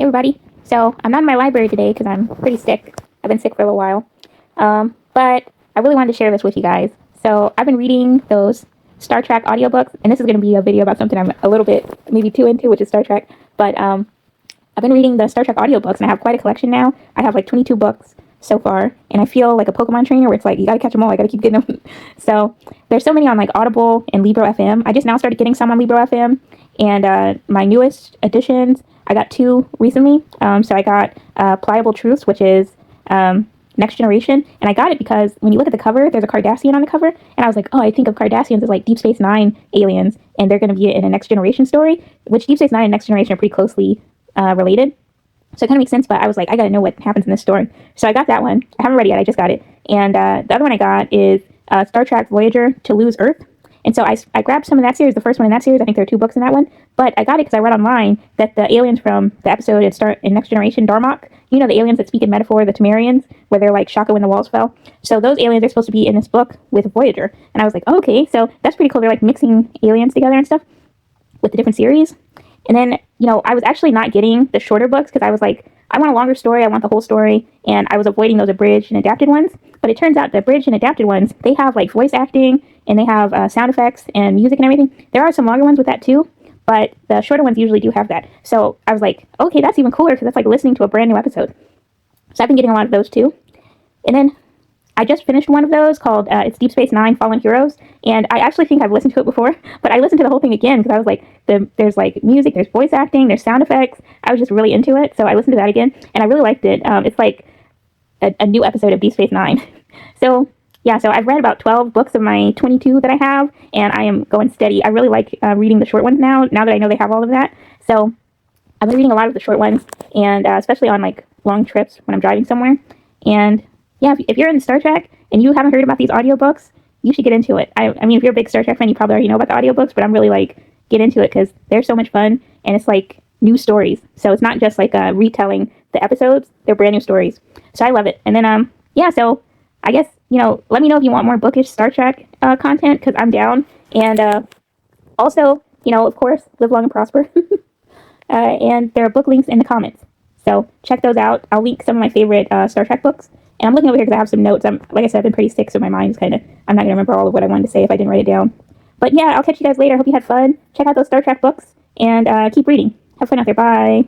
everybody. So I'm not in my library today because I'm pretty sick. I've been sick for a little while. But I really wanted to share this with you guys. So I've been reading those Star Trek audiobooks, and this is going to be a video about something I'm a little bit maybe too into, which is Star Trek. But I've been reading the Star Trek audiobooks, and I have quite a collection now. I have like 22 books so far, and I feel like a Pokemon trainer where it's like, you gotta catch them all, I gotta keep getting them. So there's so many on like Audible and Libro FM. I just now started getting some on Libro FM, and my newest editions, I got 2 recently. So I got Pliable Truths, which is Next Generation, and I got it because when you look at the cover, there's a Cardassian on the cover, and I was like, oh, I think of Cardassians as like Deep Space Nine aliens, and they're going to be in a Next Generation story, which Deep Space Nine and Next Generation are pretty closely related. So it kind of makes sense, but I was like, I gotta know what happens in this story. So I got that one. I haven't read it yet, I just got it. And the other one I got is Star Trek Voyager to Lose Earth. And so I grabbed some of that series, the first one in that series. I think there are 2 books in that one. But I got it because I read online that the aliens from the episode in Next Generation, Darmok, you know, the aliens that speak in metaphor, the Temerians, where they're like Shaka when the walls fell. So those aliens are supposed to be in this book with Voyager. And I was like, oh, okay, so that's pretty cool. They're like mixing aliens together and stuff with the different series. And then, you know, I was actually not getting the shorter books because I was like, I want a longer story, I want the whole story, and I was avoiding those abridged and adapted ones. But it turns out the abridged and adapted ones, they have like voice acting, and they have sound effects and music and everything. There are some longer ones with that too, but the shorter ones usually do have that. So I was like, okay, that's even cooler because that's like listening to a brand new episode. So I've been getting a lot of those too. And then I just finished one of those called it's Deep Space Nine Fallen Heroes, and I actually think I've listened to it before, but I listened to the whole thing again because I was like, there's like music, there's voice acting, there's sound effects. I was just really into it, so I listened to that again, and I really liked it. It's like a new episode of Deep Space Nine. So yeah, so I've read about 12 books of my 22 that I have, and I am going steady. I really like reading the short ones now that I know they have all of that. So I've been reading a lot of the short ones, and especially on like long trips when I'm driving somewhere. And yeah, if you're in Star Trek and you haven't heard about these audiobooks, you should get into it. I mean, if you're a big Star Trek fan, you probably already know about the audiobooks, but I'm really like, get into it because they're so much fun, and it's like new stories. So it's not just like retelling the episodes, they're brand new stories. So I love it. And then, yeah, so I guess, you know, let me know if you want more bookish Star Trek content because I'm down. And also, you know, of course, live long and prosper. And there are book links in the comments. So check those out. I'll link some of my favorite Star Trek books. And I'm looking over here because I have some notes. Like I said, I've been pretty sick, so my mind's I'm not going to remember all of what I wanted to say if I didn't write it down. But yeah, I'll catch you guys later. Hope you had fun. Check out those Star Trek books and keep reading. Have fun out there. Bye.